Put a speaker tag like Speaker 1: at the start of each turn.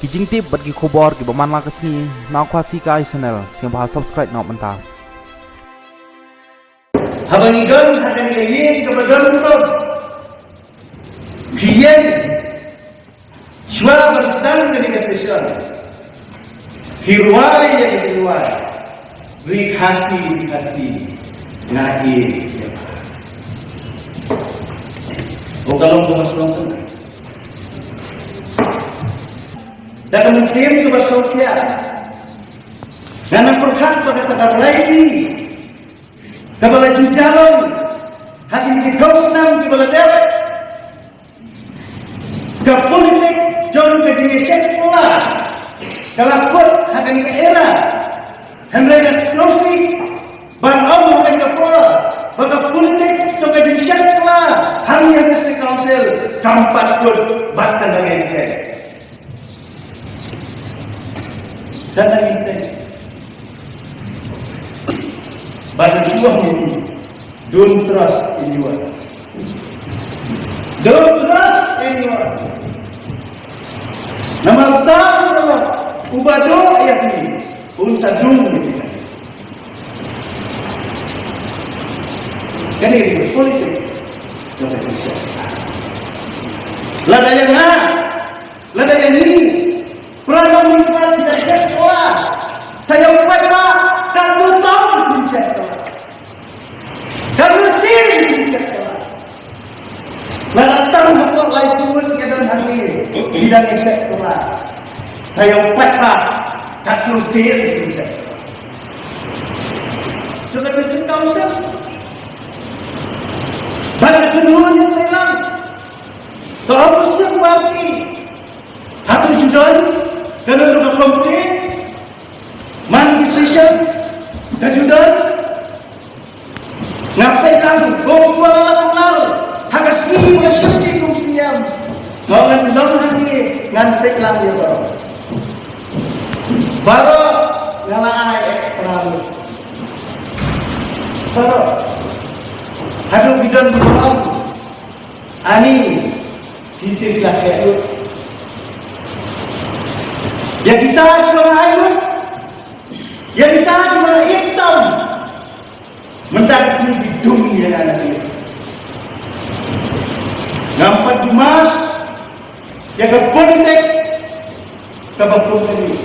Speaker 1: Kijing tip bagi khobor ki baman la kasni na khwasi ka channel sing bah subscribe na manta.
Speaker 2: Habang idon hakan kayin kepadon ko. Kiyen Shwa berstand dari session. Hirwai yang hirwai. Rikasi nahi. O kalau bermasuk dan musim itu bersosial dan perhak pada tempat lagi kepala jujalon hati di kausnam di bala dewek ke politik jauh ke jenis sekolah kelakut hati ke era mereka senosi bang mereka ke pola bagi politik jauh ke jenis sekolah hanya ke sekausel kampat pun bahkan dengan dia dan lagi pada sebuah ini don't trust anyone. Don't trust anyone. Nama tahu adalah ubado ayat ini unsa dung kan ini politik lada yang lada yang ini Pernah mengiklan di sekolah. Saya upaya kalau tahun di sekolah. Kalau sih di sekolah. Lantaran aku lagi pun kita hadir di dalam sekolah. Saya upaya kalau sih di sekolah. Coba kita tahu tak? Banyak kedua yang hilang. Kalau musim berarti satu judul. Kalau sudah komplit, man decision, dan sudah ngapain kamu? Gombar lalu, harga sini bersyukur kumsiam. Kau kan dalam hati ngantek lagi baru ngalah ekstra. Baru aduh bidan belum, ani kita kayak ya kita cuma air, ya kita cuma hitam, mendak sini di dunia nanti. Nampak cuma ya ke politik, ke ini.